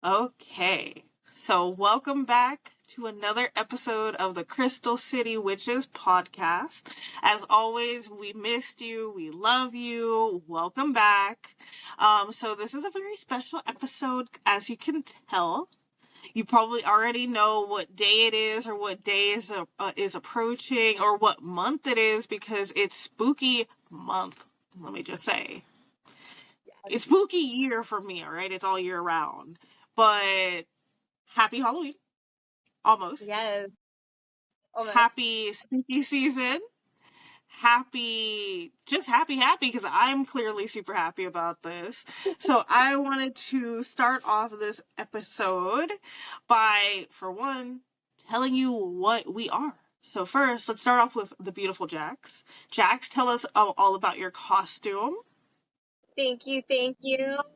Okay, so welcome back to another episode of the Crystal City Witches podcast. As always, we missed you. We love you. Welcome back. So this is a very special episode, as you can tell. You probably already know what day it is, or what day is approaching, or what month it is, because it's spooky month. Let me just say. It's spooky year for me, all right? It's all year round. But happy Halloween. Almost. Yes, almost. Happy spooky season. Happy, because I'm clearly super happy about this. So I wanted to start off this episode by, for one, telling you what we are. So first, let's start off with the beautiful Jax. Jax, tell us all about your costume. Thank you.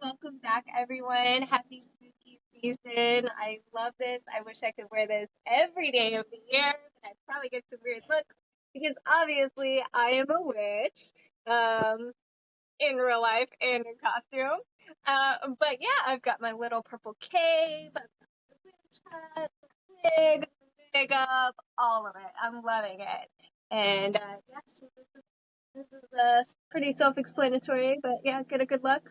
Welcome back, everyone. Happy spooky season. I love this. I wish I could wear this every day of the year, but I'd probably get some weird looks because obviously I am a witch, in real life and in costume. But yeah, I've got my little purple cape, I've got the witch hat, the wig, the makeup, all of it. I'm loving it. And yeah, so this is pretty self-explanatory, but yeah, get a good look.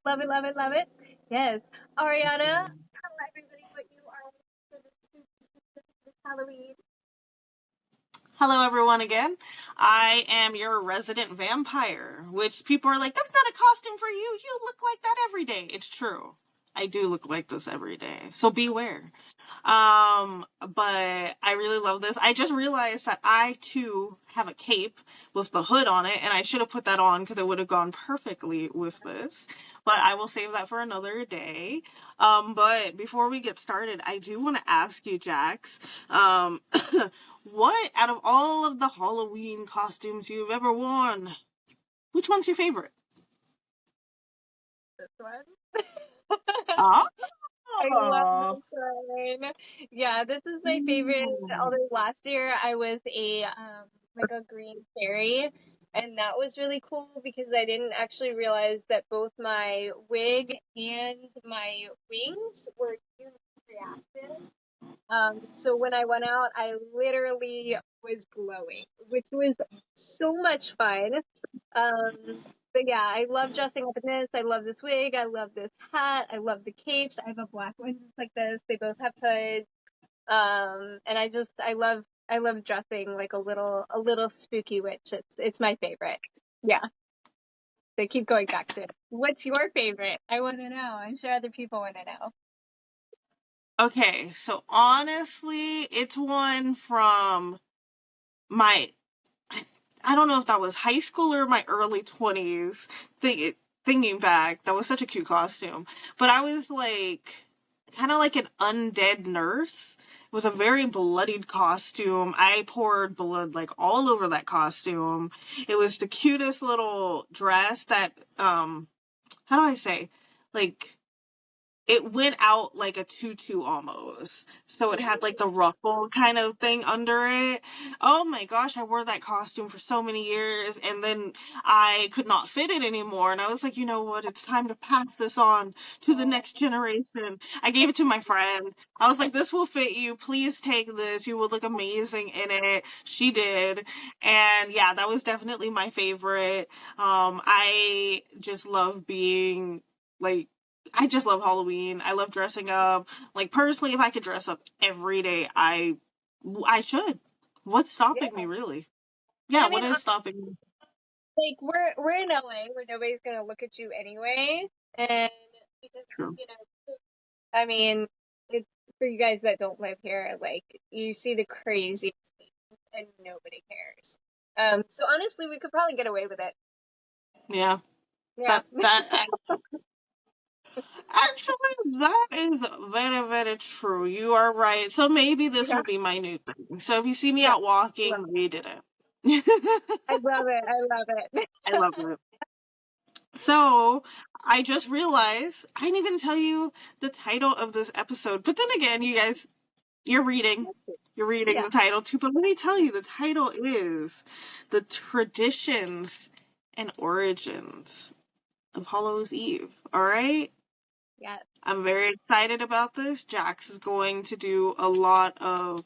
Love it, love it, love it. Yes. Ariana, tell everybody what you are for this spooky season, this Halloween. Hello, everyone, again. I am your resident vampire, which people are like, that's not a costume for you. You look like that every day. It's true. I do look like this every day. So beware. But I really love this. I just realized that I too have a cape with the hood on it, and I should have put that on because it would have gone perfectly with this. But I will save that for another day. But before we get started, I do want to ask you, Jax, what out of all of the Halloween costumes you've ever worn, which one's your favorite? This one. Oh. I love this one. Yeah, this is my favorite. Although last year I was a like a green fairy, and that was really cool because I didn't actually realize that both my wig and my wings were reactive. So when I went out, I literally was glowing, which was so much fun. But yeah, I love dressing up in this. I love this wig. I love this hat. I love the capes. I have a black one just like this. They both have hoods. And I love dressing like a little spooky witch. It's my favorite. Yeah. So keep going back to it. What's your favorite? I want to know. I'm sure other people want to know. Okay, so honestly, it's one from my, I don't know if that was high school or my early 20s. Thinking back, that was such a cute costume. But I was like, kind of like an undead nurse. It was a very bloodied costume. I poured blood like all over that costume. It was the cutest little dress that, how do I say? Like, it went out like a tutu almost. So it had like the ruffle kind of thing under it. Oh my gosh, I wore that costume for so many years, and then I could not fit it anymore. And I was like, you know what? It's time to pass this on to the next generation. I gave it to my friend. I was like, this will fit you. Please take this. You will look amazing in it. She did. And yeah, that was definitely my favorite. I just love being like, I just love Halloween. I love dressing up. Like, personally, if I could dress up every day, I should. What's stopping Yeah. me, really? Yeah, I what mean, is stopping me? like we're in LA where nobody's gonna look at you anyway, and because True. you know, I mean, it's for you guys that don't live here, like you see the craziest things and nobody cares. So honestly, we could probably get away with it. Yeah. Yeah. That actually, that is very, very true. You are right. So maybe this Yeah. will be my new thing. So if you see me Yeah. out Love walking, it. we did it. I love it. I love it. I love it. So I just realized I didn't even tell you the title of this episode. But then again, you guys, you're reading. You're reading Yeah. the title too. But let me tell you, the title is The Traditions and Origins of Hallows Eve. All right? Yes. I'm very excited about this. Jax is going to do a lot of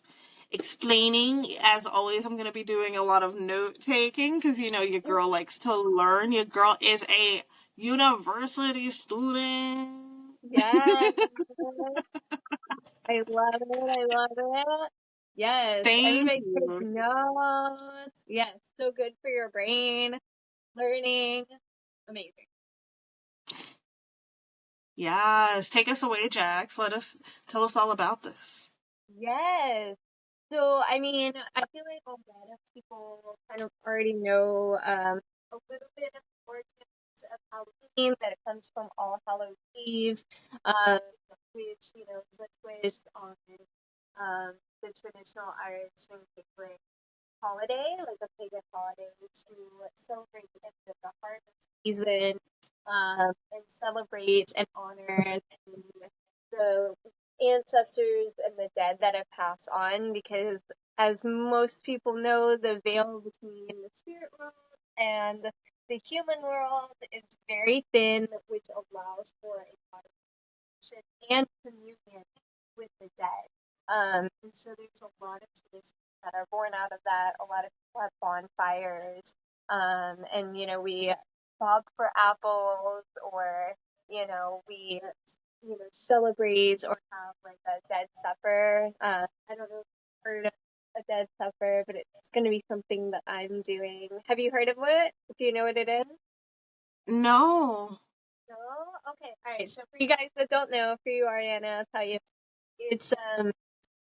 explaining. As always, I'm going to be doing a lot of note taking because, you know, your girl likes to learn. Your girl is a university student. Yes. I love it. I love it. Yes. Thank Everybody take you. notes. Yes. So good for your brain. Learning. Amazing. Yes, take us away, Jax. Tell us all about this. Yes. So, I mean, I feel like a lot of people kind of already know a little bit of the origins of Halloween, that it comes from All Hallows Eve, um, which, you know, is a twist on the traditional Irish and Catholic holiday, like a pagan holiday, to celebrate the end of the harvest season, and celebrate and honor the ancestors and the dead that have passed on, because as most people know, the veil between the spirit world and the human world is very thin, which allows for a lot of connection and communion with the dead. And so there's a lot of traditions that are born out of that. A lot of people have bonfires, and you know, we bob for apples, or you know, we celebrate or have like a dead supper. I don't know if you've heard of a dead supper, but it's going to be something that I'm doing. Have you heard of it? Do you know what it is? No. No? Okay. All right. So for you guys that don't know, for you, Ariana, I'll tell you. It's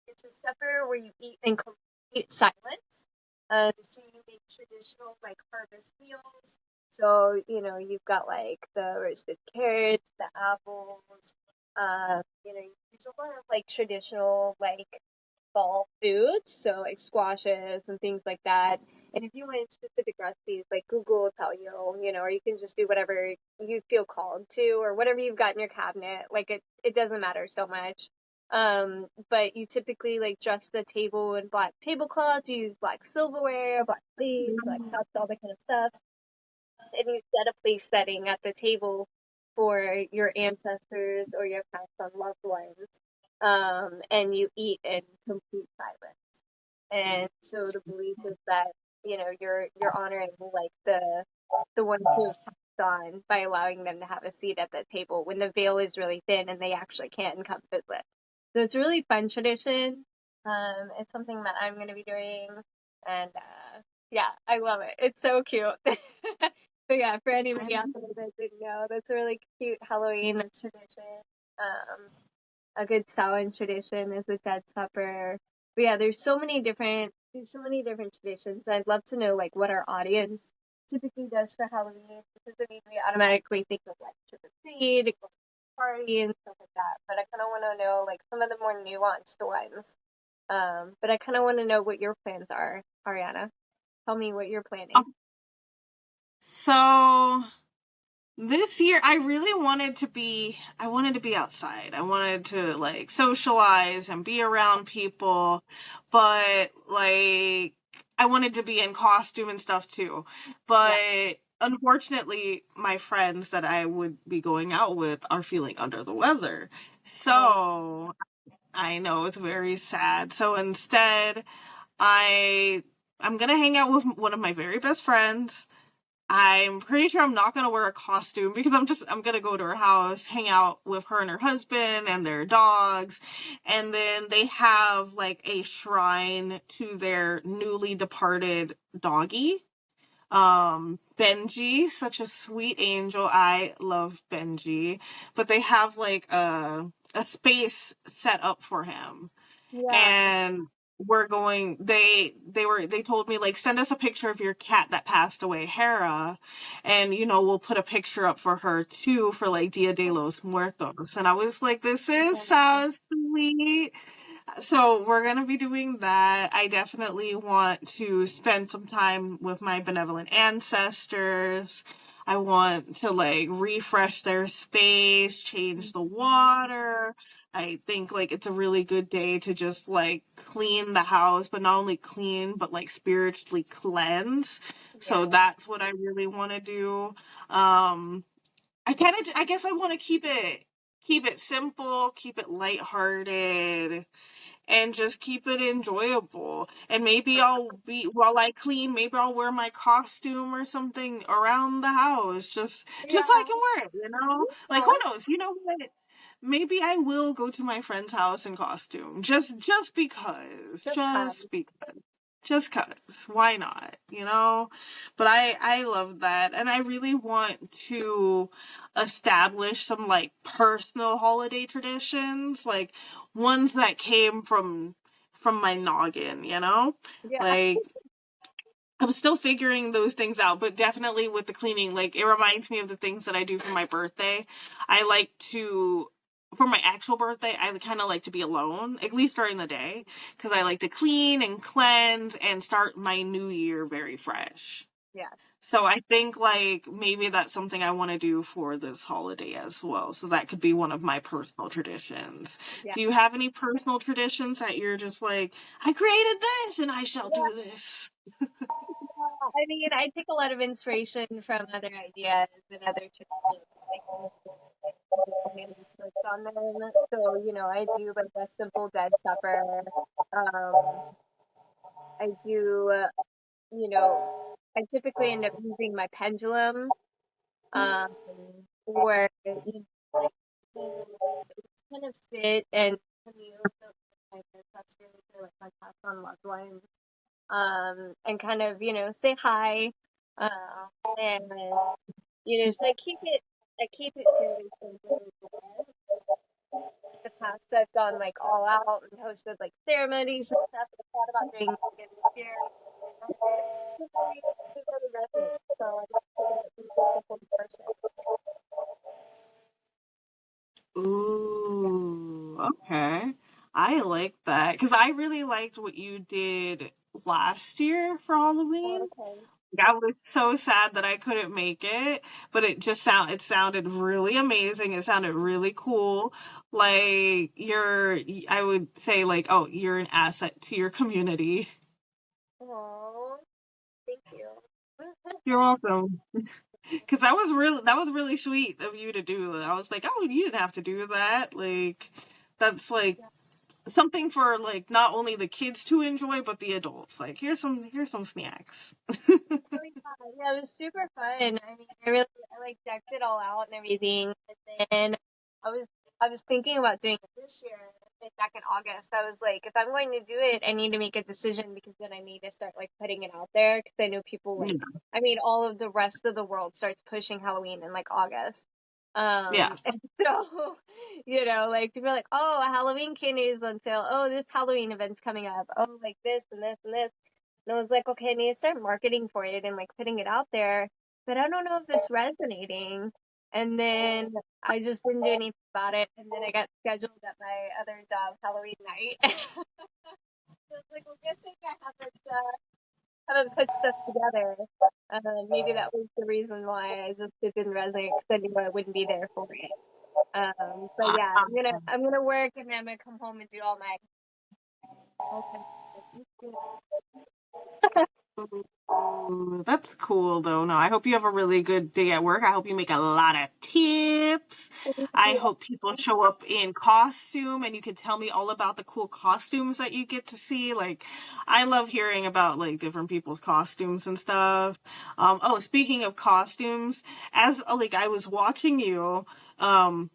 it's a supper where you eat in complete silence. So you make traditional like harvest meals. So you know you've got like the roasted carrots, the apples. You know, you use a lot of like traditional like fall foods, so like squashes and things like that. And if you want specific recipes, like Google will tell you, you know, or you can just do whatever you feel called to, or whatever you've got in your cabinet. Like it doesn't matter so much. But you typically like dress the table in black tablecloths, you use black silverware, black plates, black cups, all that kind of stuff, and you set a place setting at the table for your ancestors or your past on loved ones, and you eat in complete silence. And so the belief is that you know you're honoring like the ones who have passed on by allowing them to have a seat at the table when the veil is really thin and they actually can't come visit. So it's a really fun tradition. It's something that I'm going to be doing, and yeah, I love it. It's so cute. So yeah, for I anybody out there that didn't know, that's a really cute Halloween tradition. Um, a good Samhain tradition is a dead supper. But yeah, there's so many different traditions. I'd love to know like what our audience typically does for Halloween, because I mean we automatically think of like trick or treat, party and stuff like that. But I kind of want to know like some of the more nuanced ones. But I kind of want to know what your plans are, Ariana. Tell me what you're planning. So this year I wanted to be outside. I wanted to like socialize and be around people, but like I wanted to be in costume and stuff too. Yeah. But unfortunately, my friends that I would be going out with are feeling under the weather. Oh, So I know it's very sad. So instead, I I'm gonna hang out with one of my very best friends. I'm pretty sure I'm not gonna wear a costume because I'm gonna go to her house, hang out with her and her husband and their dogs, and then they have like a shrine to their newly departed doggy. Benji, such a sweet angel. I love Benji. But they have like a space set up for him, yeah. and they told me like send us a picture of your cat that passed away, Hera, and you know we'll put a picture up for her too for like Dia de los Muertos. And I was like, this is so sweet. So we're gonna be doing that. I definitely want to spend some time with my benevolent ancestors. I want to like refresh their space, change the water. I think like it's a really good day to just like clean the house, but not only clean, but like spiritually cleanse. So Yeah. that's what I really want to do. I guess I want to keep it keep it simple, keep it lighthearted, and just keep it enjoyable. And maybe while I clean, maybe I'll wear my costume or something around the house, just so I Yeah. can wear it, you know? Like, who knows? You know what? Maybe I will go to my friend's house in costume. Just because. Just Just because. Just cuz. Why not? You know? But I love that. And I really want to establish some like personal holiday traditions, like ones that came from my noggin, you know? yeah. Like I'm still figuring those things out, but definitely with the cleaning, like it reminds me of the things that I do for my birthday. I like to For my actual birthday, I kind of like to be alone, at least during the day, because I like to clean and cleanse and start my new year very fresh. Yeah. So I think like maybe that's something I want to do for this holiday as well. So that could be one of my personal traditions. Yeah. Do you have any personal traditions that you're just like, I created this and I shall do this? I mean, I take a lot of inspiration from other ideas and other traditions. Like, my family's worked on them. So, I do like a simple dead supper. Um, I do, you know, I typically end up using my pendulum, um, or, like, we kind of sit and commune with my ancestors or like my past on loved ones, and kind of, say hi, and, so I keep it fairly simple. The past I've gone like all out and hosted like ceremonies and stuff. I thought about doing it again this year. It really resonates. So I just keeping it simple person. Ooh, okay. I like that because I really liked what you did last year for Oh, Halloween. okay. I was so sad that I couldn't make it, but it sounded really amazing. It sounded really cool. Like I would say like, oh, you're an asset to your community. Oh, thank you. You're welcome. Because that was really sweet of you to do that. I was like, oh, you didn't have to do that. Like, that's like Yeah. something for like not only the kids to enjoy, but the adults. Like, here's some snacks. Oh, yeah. Yeah, it was super fun. I mean, I like decked it all out and everything. And then I was, I was thinking about doing it this year, like, back in August. I was like, if I'm going to do it, I need to make a decision because then I need to start like putting it out there because I know people like, Yeah. I mean, all of the rest of the world starts pushing Halloween in like August. Yeah. And so, like people are like, oh, Halloween candies on sale. Oh, this Halloween event's coming up. Oh, like this and this and this. And I was like, okay, I need to start marketing for it and like putting it out there, but I don't know if it's resonating. And then I just didn't do anything about it. And then I got scheduled at my other job Halloween night. So it's like, well, good thing I haven't put stuff together. Maybe that was the reason why it didn't resonate because I knew I wouldn't be there for it. But yeah, I'm gonna work and then I'm gonna come home and do all my Ooh, that's cool though. No, I hope you have a really good day at work. I hope you make a lot of tips. I hope people show up in costume and you can tell me all about the cool costumes that you get to see. Like, I love hearing about like different people's costumes and stuff. Oh, speaking of costumes, as like I was watching you, um,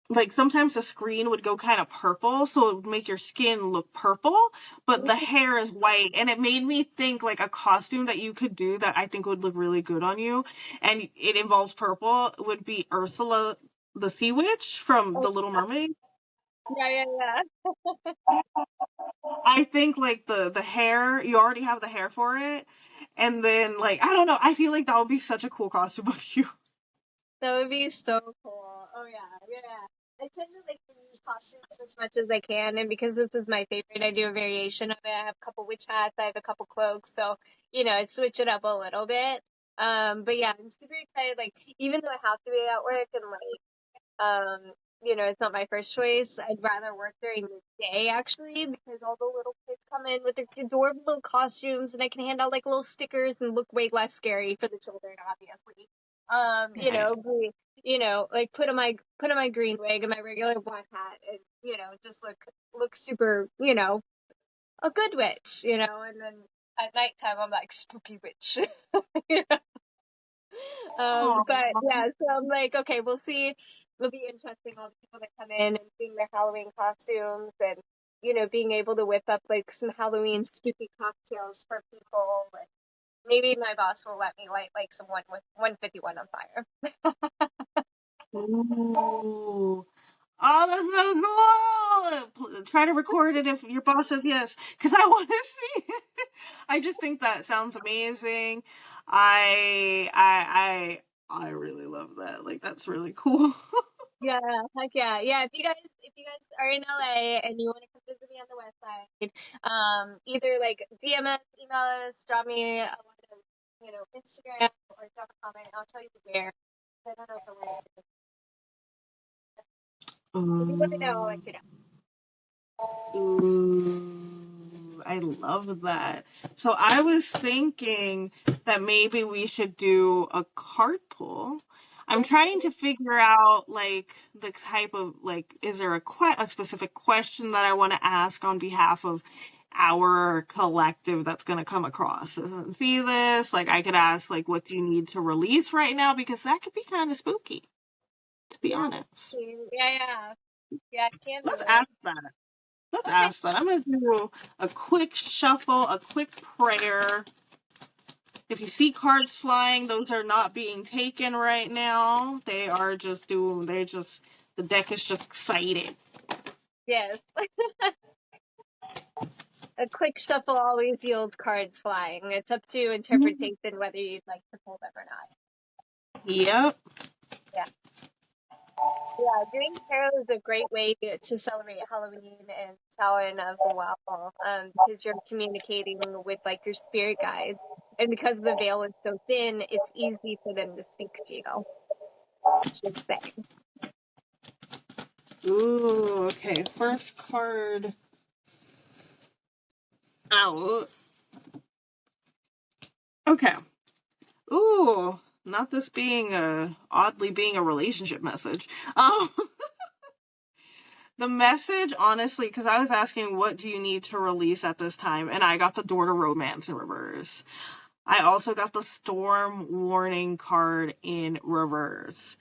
like sometimes the screen would go kind of purple, so it would make your skin look purple, but the hair is white. And it made me think like a costume that you could do that I think would look really good on you. And it involves purple would be Ursula the Sea Witch from Oh, The Little Mermaid. yeah, yeah, yeah. I think like the hair, you already have the hair for it. And then like I don't know, I feel like that would be such a cool costume of you. That would be so cool. Oh yeah, yeah. I tend to like reuse costumes as much as I can, and because this is my favorite, I do a variation of it. I have a couple witch hats, I have a couple cloaks, so I switch it up a little bit. But yeah, I'm super excited. Like, even though I have to be at work and like, it's not my first choice. I'd rather work during the day actually because all the little kids come in with their adorable little costumes, and I can hand out like little stickers and look way less scary for the children, obviously. You know, Okay. like put on my green wig and my regular black hat, and just look super, a good witch, and then at nighttime I'm like spooky witch. Yeah. But Aw. yeah, so I'm like, okay, we'll see. It'll be interesting, all the people that come in and seeing their Halloween costumes, and being able to whip up like some Halloween spooky cocktails for people. And maybe my boss will let me light like some 151 on fire. Ooh. Oh, that's so cool. Try to record it if your boss says yes, because I want to see it. I just think that sounds amazing. I really love that. Like, that's really cool. Yeah, heck yeah, yeah. If you guys are in LA and you want to come visit me on the West Side, either like DM us, email us, drop me a line of, Instagram, or drop a comment. I'll tell you where. I don't know if I'm wearing it. If you want to know, I'll let Um, you know. Ooh, I love that. So I was thinking that maybe we should do a card pull. I'm trying to figure out like the type of like, is there a specific question that I want to ask on behalf of our collective that's going to come across? See this? Like I could ask like, what do you need to release right now? Because that could be kind of spooky, to be Yeah, honest. yeah, yeah. I can do Let's it. ask that. Let's Okay. ask that. I'm going to do a quick shuffle, a quick prayer. If you see cards flying, those are not being taken right now. The deck is just excited. Yes. A quick shuffle always yields cards flying. It's up to interpretation whether you'd like to pull them or not. Yep. Yeah. Yeah, doing tarot is a great way to celebrate Halloween and Samhain as well, because you're communicating with like your spirit guides, and because the veil is so thin, it's easy for them to speak to you. I should say. Ooh, okay. First card out. Okay. Ooh, not this being oddly being a relationship message. Um The message, honestly, because I was asking, what do you need to release at this time? And I got the door to romance in reverse. I also got the storm warning card in reverse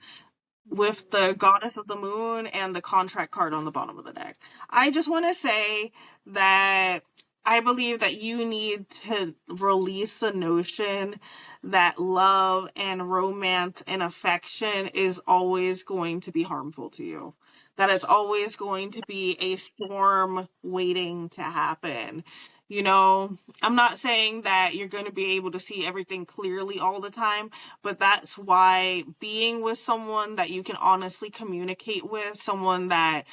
with the goddess of the moon and the contract card on the bottom of the deck. I just want to say that I believe that you need to release the notion that love and romance and affection is always going to be harmful to you. That it's always going to be a storm waiting to happen. You know, I'm not saying that you're going to be able to see everything clearly all the time, but that's why being with someone that you can honestly communicate with, someone that,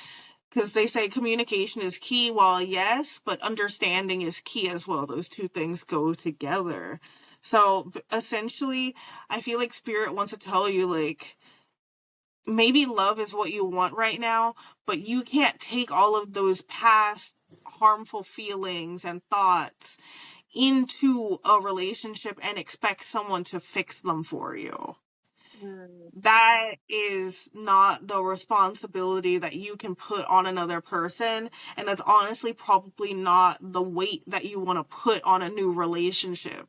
because they say communication is key, well, yes, but understanding is key as well. Those two things go together. So essentially, I feel like Spirit wants to tell you, like, maybe love is what you want right now, but you can't take all of those past harmful feelings and thoughts into a relationship and expect someone to fix them for you. Mm, That is not the responsibility that you can put on another person. And that's honestly probably not the weight that you want to put on a new relationship.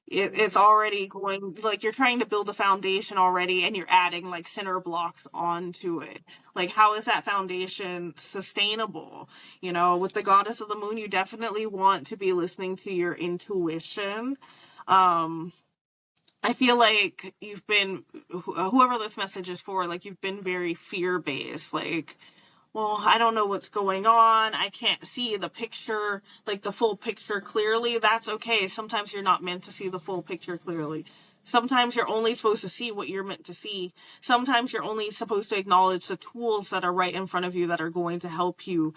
It's mm, already going, like, you're trying to build a foundation already and you're adding like center blocks onto it. Like, how is that foundation sustainable? You know, with the goddess of the moon, you definitely want to be listening to your intuition. Um, I feel like you've been, whoever this message is for, like, you've been very fear based. Like, well, I don't know what's going on. I can't see the picture, like the full picture clearly. That's okay. Sometimes you're not meant to see the full picture clearly. Sometimes you're only supposed to see what you're meant to see. Sometimes you're only supposed to acknowledge the tools that are right in front of you that are going to help you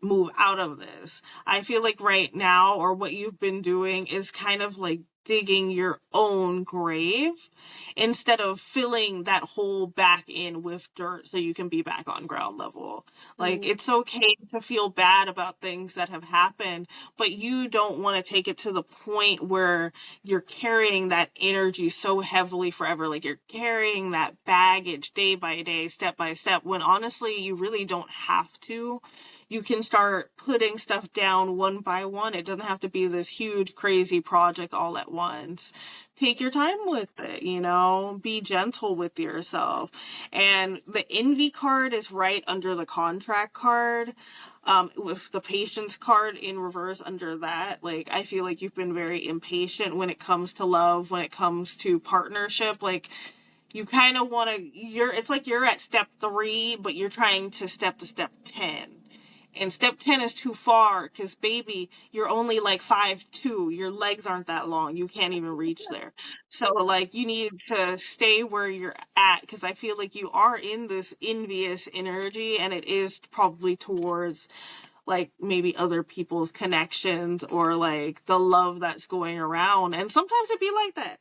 move out of this. I feel like right now, or what you've been doing, is kind of like digging your own grave instead of filling that hole back in with dirt so you can be back on ground level. Like, Mm. it's okay to feel bad about things that have happened, but you don't want to take it to the point where you're carrying that energy so heavily forever. Like, you're carrying that baggage day by day, step by step, when honestly, you really don't have to. You can start putting stuff down one by one. It doesn't have to be this huge, crazy project all at once. Take your time with it, you know, be gentle with yourself. And the envy card is right under the contract card. With the patience card in reverse under that, like, I feel like you've been very impatient when it comes to love, when it comes to partnership. Like, you kind of want to, it's like you're at step 3, but you're trying to step 10. And step 10 is too far because, baby, you're only like 5'2". Your legs aren't that long. You can't even reach there. So, like, you need to stay where you're at because I feel like you are in this envious energy, and it is probably towards, like, maybe other people's connections or, like, the love that's going around. And sometimes it be like that,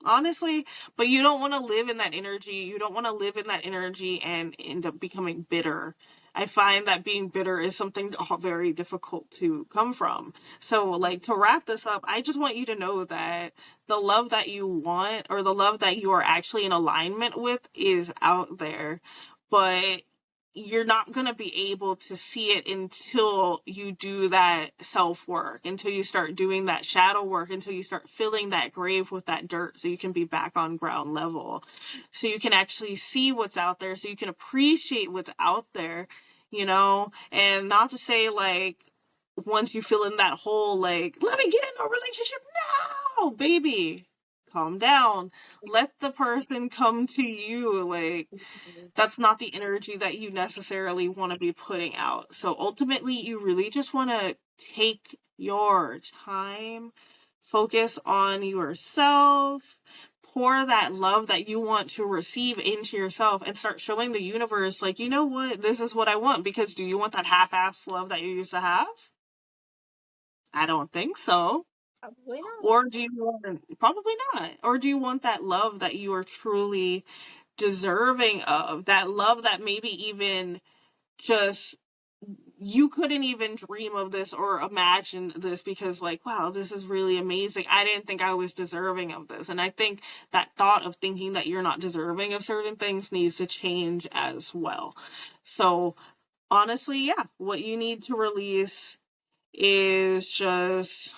honestly, but you don't want to live in that energy. You don't want to live in that energy and end up becoming bitter. I find that being bitter is something very difficult to come from. So, like, to wrap this up, I just want you to know that the love that you want, or the love that you are actually in alignment with, is out there. But you're not going to be able to see it until you do that self work, until you start doing that shadow work, until you start filling that grave with that dirt so you can be back on ground level. So you can actually see what's out there, so you can appreciate what's out there, you know? And not to say, like, once you fill in that hole, like, let me get in a relationship now, baby. Calm down. Let the person come to you. Like, that's not the energy that you necessarily want to be putting out. So ultimately, you really just want to take your time, focus on yourself, pour that love that you want to receive into yourself, and start showing the universe, like, you know what, this is what I want. Because do you want that half-assed love that you used to have? I don't think so. Probably not. Or do you want, probably not. Or do you want that love that you are truly deserving of, that love that maybe even just you couldn't even dream of this or imagine this, because, like, wow, this is really amazing. I didn't think I was deserving of this. And I think that thought of thinking that you're not deserving of certain things needs to change as well. So honestly, yeah, what you need to release is just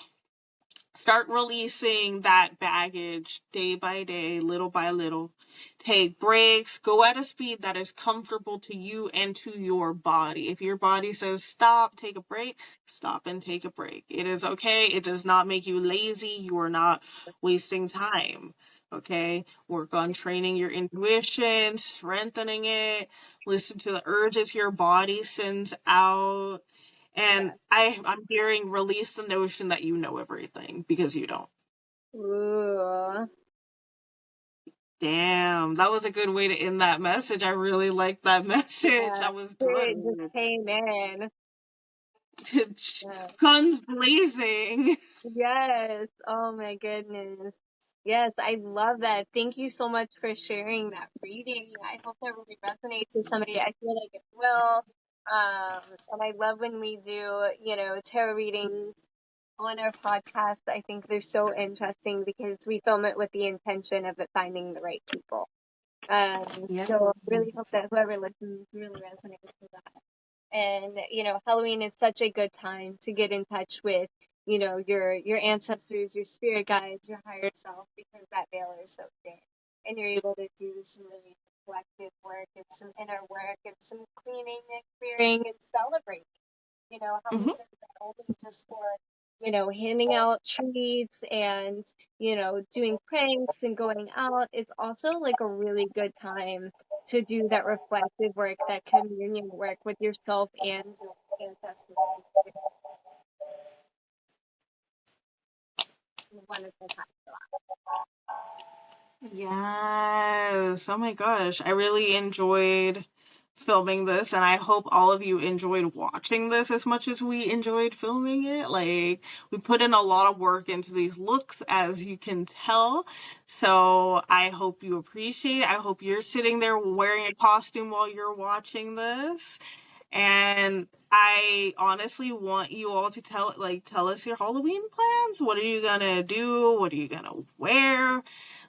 start releasing that baggage day by day, little by little. Take breaks, go at a speed that is comfortable to you and to your body. If your body says stop, take a break, stop and take a break. It is okay. It does not make you lazy. You are not wasting time. Okay? Work on training your intuition, strengthening it, listen to the urges your body sends out. And Yeah. I'm hearing release the notion that you know everything, because you don't. Ooh. Damn, that was a good way to end that message. I really liked that message. Yeah. That was It just good. came in. Yeah. Guns blazing. Yes. Oh my goodness. Yes, I love that. Thank you so much for sharing that reading. I hope that really resonates with somebody. I feel like it will. And I love when we do, tarot readings on our podcast. I think they're so interesting because we film it with the intention of it finding the right people. Yeah. So I really hope that whoever listens really resonates with that. And Halloween is such a good time to get in touch with your ancestors, your spirit guides, your higher self, because that veil is so thin, and you're able to do some really reflective work and some inner work and some cleaning and clearing and celebrating. Hmm. Halloween is not only just for handing out treats and doing pranks and going out. It's also like a really good time to do that reflective work, that communion work with yourself and your ancestors. Wonderful time. Yes. Oh my gosh. I really enjoyed filming this, and I hope all of you enjoyed watching this as much as we enjoyed filming it. Like, we put in a lot of work into these looks, as you can tell. So I hope you appreciate it. I hope you're sitting there wearing a costume while you're watching this. And I honestly want you all to tell us your Halloween plans. What are you gonna do? What are you gonna wear?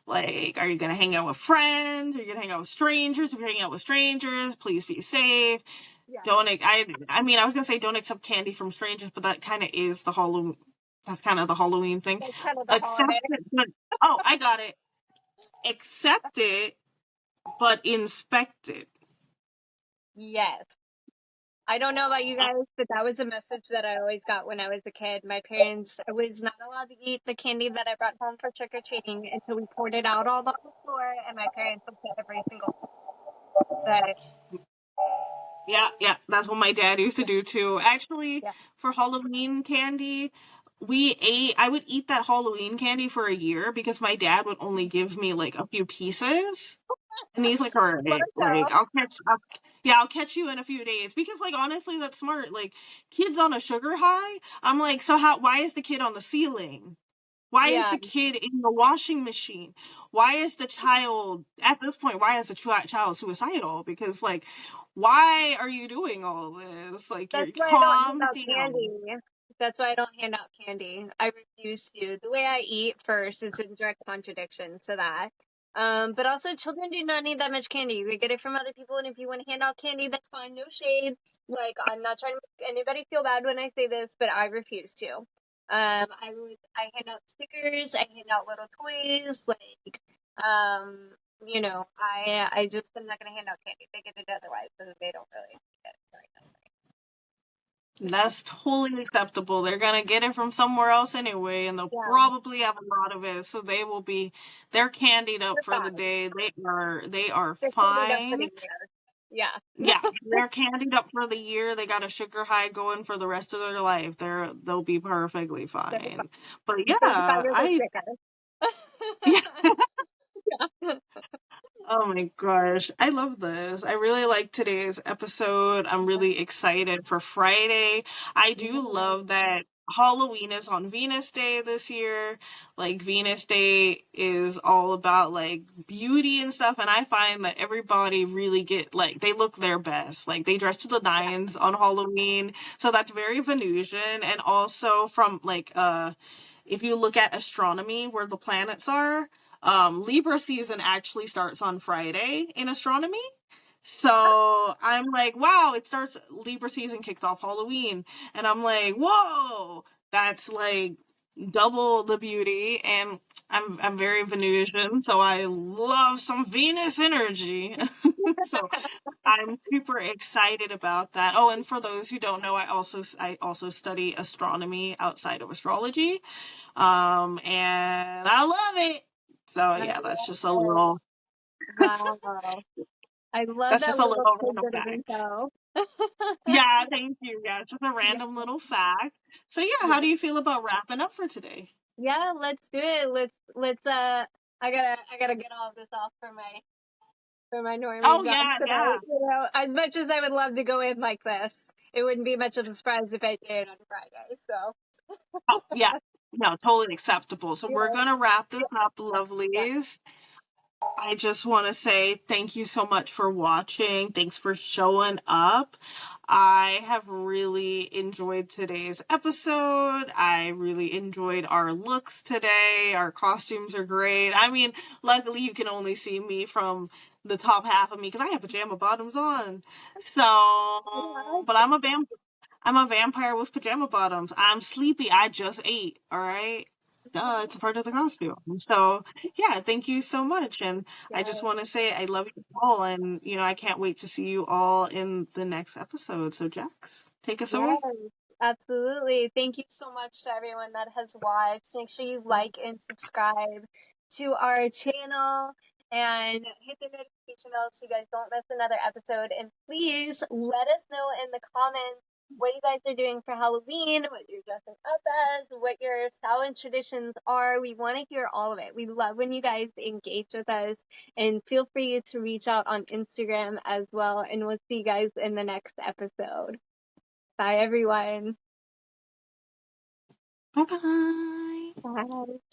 Like, are you gonna hang out with friends? Are you gonna hang out with strangers? If you're hanging out with strangers, please be safe. Yeah, I mean, I was gonna say don't accept candy from strangers, but that kind of is the Halloween. That's kind of the Halloween thing. that's kind of the Accept holiday. it, but oh, I got it. Accept it, but inspect it. Yes. I don't know about you guys, but that was a message that I always got when I was a kid. My parents, I was not allowed to eat the candy that I brought home for trick or treating until we poured it out all on the floor, and my parents looked at every single but Yeah, yeah, that's what my dad used to do too. Actually, yeah. for Halloween candy, I would eat that Halloween candy for a year because my dad would only give me like a few pieces. And he's like, all right, like, Marco. I'll catch you in a few days. Because, like, honestly, that's smart. Like, kids on a sugar high. I'm like, so why is the kid on the ceiling? Why is Yeah, the kid in the washing machine? Why is the child, at this point, why is the child suicidal? Because, like, why are you doing all this? Like, that's you're why I don't hand calm out down. candy. That's why I don't hand out candy. I refuse to. The way I eat first is in direct contradiction to that. But also children do not need that much candy. They get it from other people, and if you want to hand out candy, that's fine. No shade. Like, I'm not trying to make anybody feel bad when I say this, but I refuse to. I hand out stickers, I hand out little toys, like I just am not gonna hand out candy. They get it otherwise, so they don't really get it. Sorry. That's totally acceptable. They're gonna get it from somewhere else anyway, and they'll Yeah, probably have a lot of it, so they're candied up they're for the fine. day. They are They're candied up for the fine. year. Yeah. Yeah, they're candied up for the year. They got a sugar high going for the rest of their life. They'll be perfectly They'll be fine. fine. But The yeah, 35-year-old I sticker. yeah. Yeah. Oh my gosh, I love this. I really like today's episode. I'm really excited for Friday. I do Yeah. love that Halloween is on Venus Day this year. Like, Venus Day is all about like beauty and stuff, and I find that everybody really they look their best. Like, they dress to the nines on Halloween. So that's very Venusian, and also from if you look at astronomy where the planets are, Libra season actually starts on Friday in astronomy. So I'm like, wow, Libra season kicks off Halloween. And I'm like, whoa, that's like double the beauty. And I'm very Venusian, so I love some Venus energy. So I'm super excited about that. Oh, and for those who don't know, I also study astronomy outside of astrology. And I love it. So I yeah, love it. Wow. I love that's that just a little little random tidbit of fact. info. Yeah, thank you. Yeah, it's just a Yeah. random little fact. So yeah, how Yeah. do you feel about wrapping up for today? Yeah, let's do it. Let's I gotta get all of this off for my normie Oh job yeah, tonight. yeah. You know, as much as I would love to go in like this, it wouldn't be much of a surprise if I did on Friday. So Oh yeah. No, totally acceptable. So we're yeah, gonna wrap yeah, this up, yeah. lovelies. I just want to say thank you so much for watching. Thanks for showing up. I have really enjoyed today's episode. I really enjoyed our looks today. Our costumes are great. I mean, luckily you can only see me from the top half of me because I have pajama bottoms on. So, but I'm a vampire with pajama bottoms. I'm sleepy. I just ate. All right. Duh, it's a part of the costume. So, yeah, thank you so much. And I just Yeah. want to say I love you all. And, I can't wait to see you all in the next episode. So, Jax, take us Yes, away. absolutely. Thank you so much to everyone that has watched. Make sure you like and subscribe to our channel and hit the notification bell so you guys don't miss another episode. And please let us know in the comments what you guys are doing for Halloween, what you're dressing up as, what your Samhain traditions are. We want to hear all of it. We love when you guys engage with us, and feel free to reach out on Instagram as well. And we'll see you guys in the next episode. Bye, everyone. Bye bye. Bye.